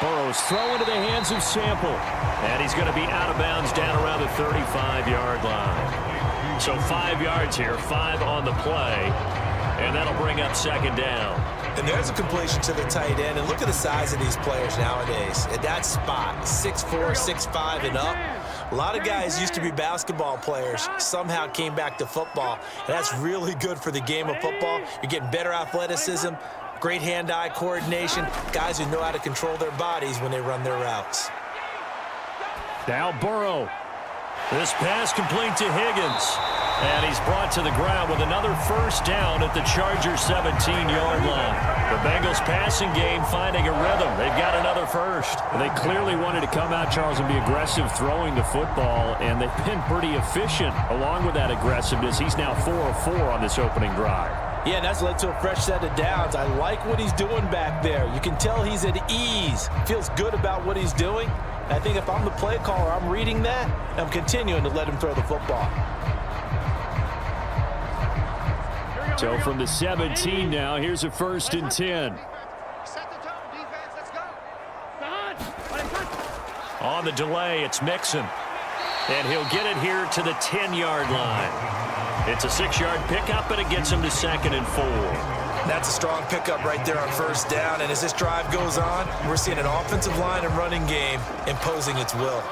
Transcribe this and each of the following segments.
Burrow's throw into the hands of Sample. And he's going to be out of bounds down around the 35-yard line. So 5 yards here, 5 on the play. And that'll bring up second down. And there's a completion to the tight end. And look at the size of these players nowadays. At that spot, 6'4", 6'5", and up. A lot of guys used to be basketball players, somehow came back to football. And that's really good for the game of football. You're getting better athleticism, great hand-eye coordination, guys who know how to control their bodies when they run their routes. Now Burrow. This pass complete to Higgins. And he's brought to the ground with another first down at the Chargers' 17-yard line. The Bengals passing game finding a rhythm. They've got another first. They clearly wanted to come out, Charles, and be aggressive throwing the football, and they've been pretty efficient along with that aggressiveness. He's now 4 of 4 on this opening drive. Yeah, that's led to a fresh set of downs. I like what he's doing back there. You can tell he's at ease. Feels good about what he's doing. I think if I'm the play caller, I'm reading that, and I'm continuing to let him throw the football. So from the 17 now, here's a 1st and 10. On the delay, it's Mixon. And he'll get it here to the 10-yard line. It's a 6-yard pickup, and it gets him to 2nd and 4. That's a strong pickup right there on first down. And as this drive goes on, we're seeing an offensive line and running game imposing its will.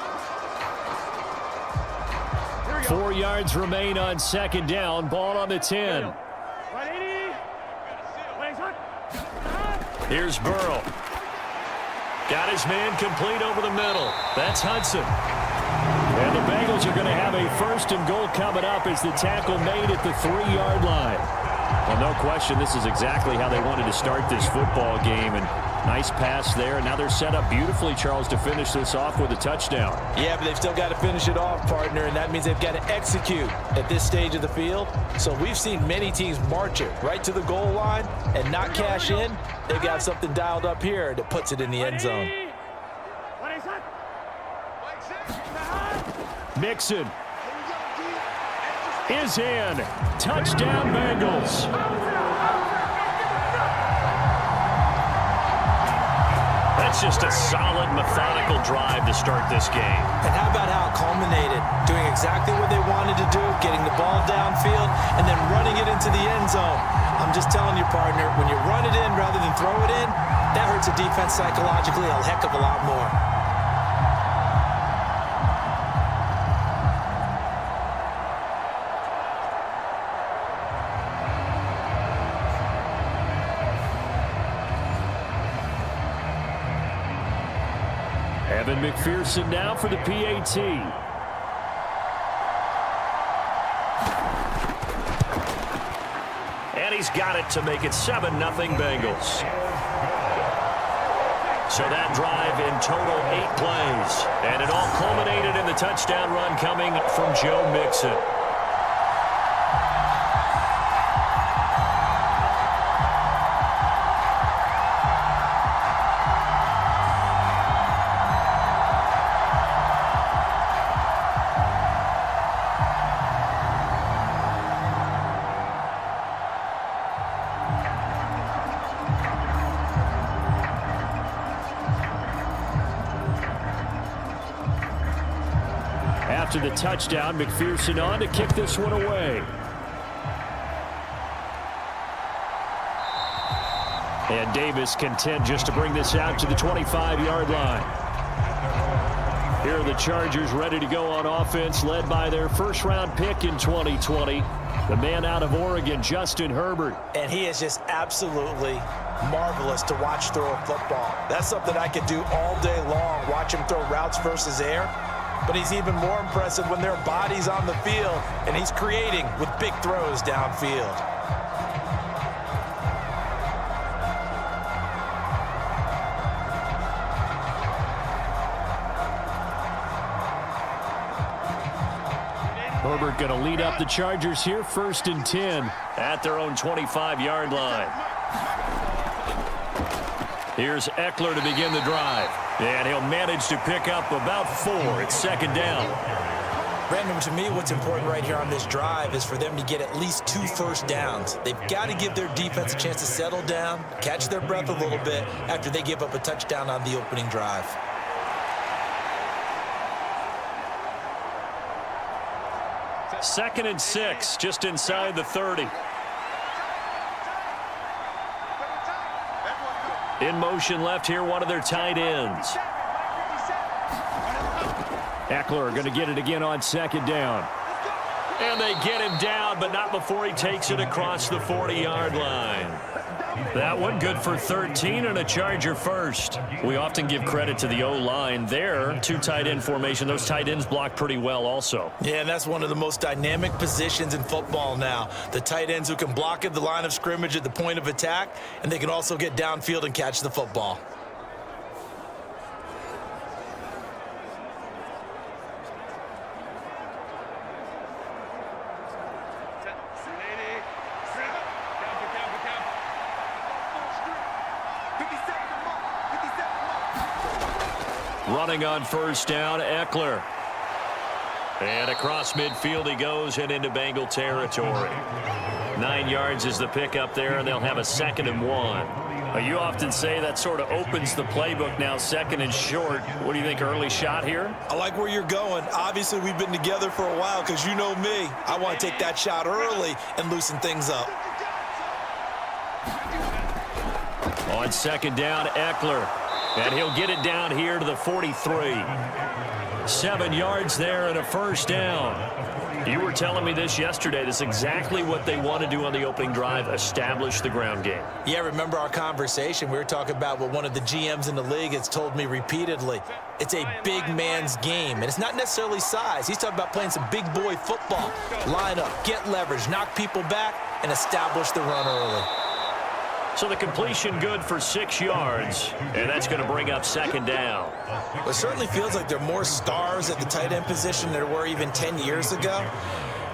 4 yards remain on 2nd down. Ball on the 10. Here's Burrow. Got his man complete over the middle. That's Hudson. And the Bengals are going to have a 1st and goal coming up as the tackle made at the 3-yard line. Well, no question, this is exactly how they wanted to start this football game. And nice pass there. Now they're set up beautifully, Charles, to finish this off with a touchdown. Yeah, but they've still got to finish it off, partner, and that means they've got to execute at this stage of the field. So we've seen many teams march it right to the goal line and not cash in. They've got something dialed up here that puts it in the end zone. Mixon is in. Touchdown, Bengals. That's just a solid, methodical drive to start this game. And how about how it culminated? Doing exactly what they wanted to do, getting the ball downfield, and then running it into the end zone. I'm just telling you, partner, when you run it in rather than throw it in, that hurts a defense psychologically a heck of a lot more. Evan McPherson now for the PAT. And he's got it to make it 7-0 Bengals. So that drive in total 8 plays. And it all culminated in the touchdown run coming from Joe Mixon. After the touchdown, McPherson on to kick this one away. And Davis content just to bring this out to the 25-yard line. Here are the Chargers ready to go on offense, led by their first-round pick in 2020, the man out of Oregon, Justin Herbert. And he is just absolutely marvelous to watch throw a football. That's something I could do all day long, watch him throw routes versus air. But he's even more impressive when there are bodies on the field, and he's creating with big throws downfield. Herbert going to lead up the Chargers here, 1st and 10 at their own 25-yard line. Here's Eckler to begin the drive. And he'll manage to pick up about 4 at 2nd down. Brandon, to me, what's important right here on this drive is for them to get at least 2 first downs. They've got to give their defense a chance to settle down, catch their breath a little bit after they give up a touchdown on the opening drive. Second and 6, just inside the 30. In motion left here, one of their tight ends. Eckler going to get it again on second down. And they get him down, but not before he takes it across the 40-yard line. That one good for 13 and a Charger first. We often give credit to the O-line there. 2 tight end formation. Those tight ends block pretty well also. Yeah, and that's one of the most dynamic positions in football now. The tight ends who can block at the line of scrimmage at the point of attack, and they can also get downfield and catch the football. Running on first down, Eckler. And across midfield he goes and into Bengal territory. 9 yards is the pickup there, and they'll have a 2nd and 1. You often say that sort of opens the playbook now, 2nd and short. What do you think, early shot here? I like where you're going. Obviously, we've been together for a while because you know me. I want to take that shot early and loosen things up. On 2nd down, Eckler. And he'll get it down here to the 43. 7 yards there and a first down. You were telling me this yesterday. This is exactly what they want to do on the opening drive, establish the ground game. Yeah, remember our conversation? We were talking about what one of the GMs in the league has told me repeatedly. It's a big man's game, and it's not necessarily size. He's talking about playing some big boy football. Line up, get leverage, knock people back, and establish the run early. So the completion good for 6 yards, and that's going to bring up 2nd down. Well, it certainly feels like there are more stars at the tight end position than there were even 10 years ago.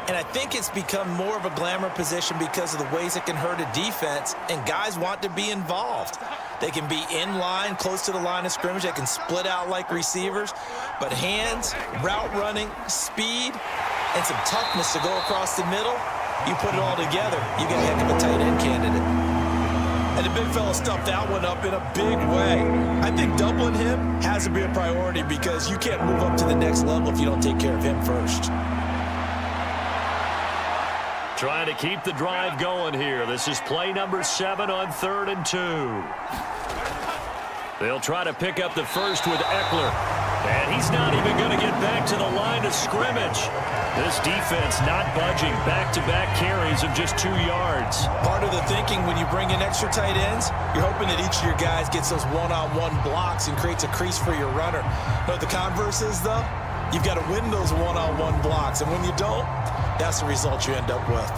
And I think it's become more of a glamour position because of the ways it can hurt a defense, and guys want to be involved. They can be in line, close to the line of scrimmage. They can split out like receivers. But hands, route running, speed, and some toughness to go across the middle, you put it all together, you get a heck of a tight end candidate. And the big fella stuffed that one up in a big way. I think doubling him has to be a priority because you can't move up to the next level if you don't take care of him first. Trying to keep the drive going here. This is play number 7 on 3rd and 2. They'll try to pick up the first with Eckler. And he's not even going to get back to the line of scrimmage. This defense not budging. Back-to-back carries of just 2 yards. Part of the thinking when you bring in extra tight ends, you're hoping that each of your guys gets those one-on-one blocks and creates a crease for your runner. You know what the converse is, though? You've got to win those one-on-one blocks. And when you don't, that's the result you end up with.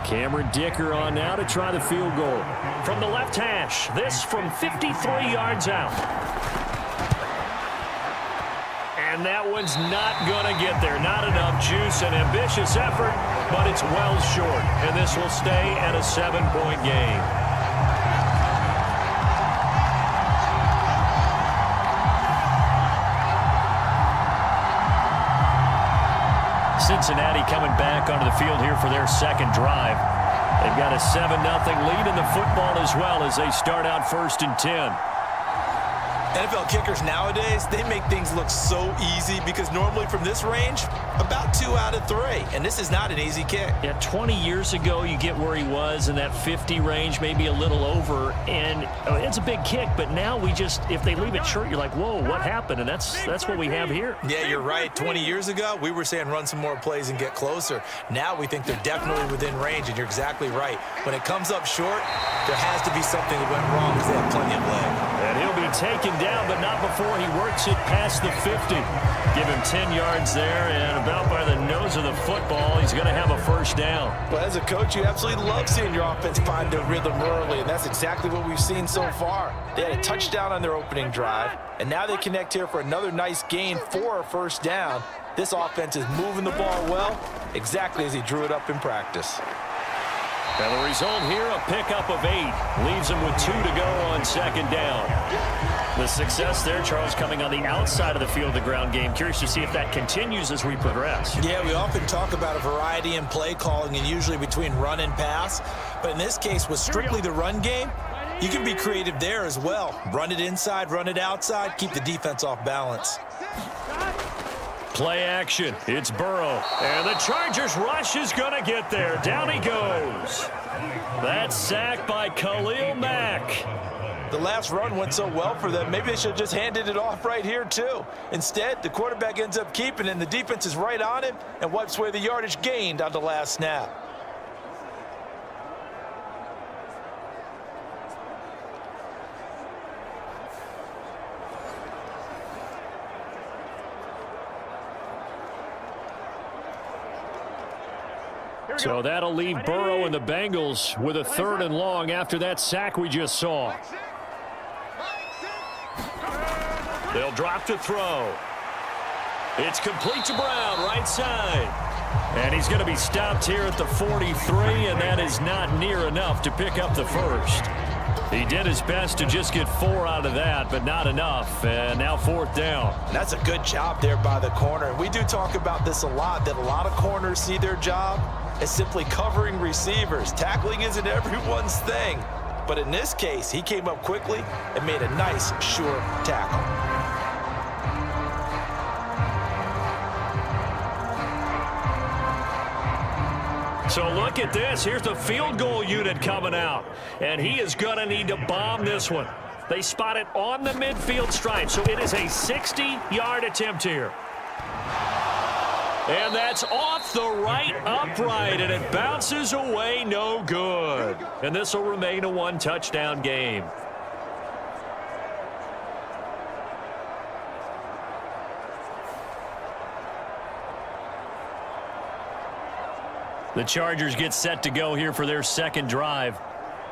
Cameron Dicker on now to try the field goal. From the left hash, this from 53 yards out. And that one's not going to get there. Not enough juice, an ambitious effort, but it's well short. And this will stay at a 7-point game. Cincinnati coming back onto the field here for their 2nd drive. They've got a 7-0 lead in the football as well as they start out 1st and 10. NFL kickers nowadays, they make things look so easy because normally from this range, about 2 out of 3. And this is not an easy kick. Yeah, 20 years ago, you get where he was in that 50 range, maybe a little over. And it's a big kick, but now we just, if they leave it short, you're like, whoa, what happened? And that's what we have here. Yeah, you're right. 20 years ago, we were saying run some more plays and get closer. Now we think they're definitely within range, and you're exactly right. When it comes up short, there has to be something that went wrong because they have plenty of leg. And he'll be taken down, but not before he works it past the 50. Give him 10 yards there, and about by the nose of the football, he's going to have a first down. Well, as a coach, you absolutely love seeing your offense find their rhythm early, and that's exactly what we've seen so far. They had a touchdown on their opening drive, and now they connect here for another nice gain for a first down. This offense is moving the ball well, exactly as he drew it up in practice. And the result here, a pickup of 8. Leaves him with 2 to go on second down. The success there, Charles, coming on the outside of the field, the ground game. Curious to see if that continues as we progress. Yeah, we often talk about a variety in play calling and usually between run and pass. But in this case, with strictly the run game, you can be creative there as well. Run it inside, run it outside, keep the defense off balance. Play action. It's Burrow. And the Chargers rush is going to get there. Down he goes. That's sacked by Khalil Mack. The last run went so well for them, maybe they should have just handed it off right here too. Instead, the quarterback ends up keeping it, and the defense is right on him and wipes away the yardage gained on the last snap. So that'll leave Burrow and the Bengals with a 3rd and long after that sack we just saw. They'll drop to throw. It's complete to Brown, right side. And he's going to be stopped here at the 43, and that is not near enough to pick up the first. He did his best to just get 4 out of that, but not enough. And now 4th down. That's a good job there by the corner. We do talk about this a lot, that a lot of corners see their job as simply covering receivers. Tackling isn't everyone's thing. But in this case, he came up quickly and made a nice, sure tackle. So look at this. Here's the field goal unit coming out. And he is going to need to bomb this one. They spot it on the midfield stripe. So it is a 60-yard attempt here. And that's off the right upright, and it bounces away, no good. And this will remain a 1-touchdown game. The Chargers get set to go here for their second drive.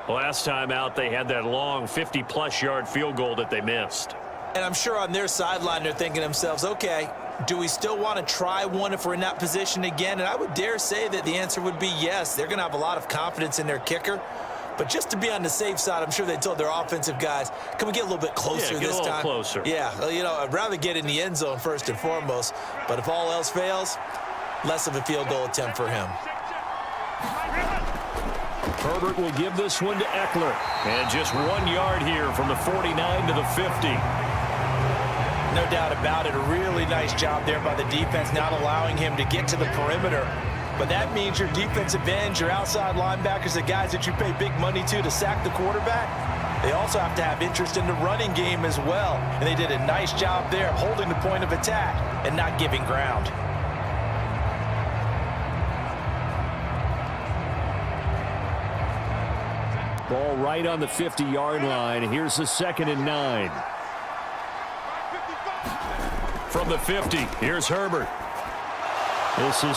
Last time out, they had that long 50-plus yard field goal that they missed. And I'm sure on their sideline, they're thinking to themselves, okay, do we still want to try one if we're in that position again? And I would dare say that the answer would be yes. They're going to have a lot of confidence in their kicker. But just to be on the safe side, I'm sure they told their offensive guys, can we get a little bit closer this time? Yeah, get a little closer. Yeah, well, you know, I'd rather get in the end zone first and foremost. But if all else fails, less of a field goal attempt for him. Herbert will give this one to Eckler. And just 1 yard here from the 49 to the 50. No doubt about it. A really nice job there by the defense, not allowing him to get to the perimeter. But that means your defensive ends, your outside linebackers, the guys that you pay big money to sack the quarterback, they also have to have interest in the running game as well. And they did a nice job there holding the point of attack and not giving ground. Ball right on the 50-yard line. Here's the 2nd and 9. From the 50, here's Herbert. This is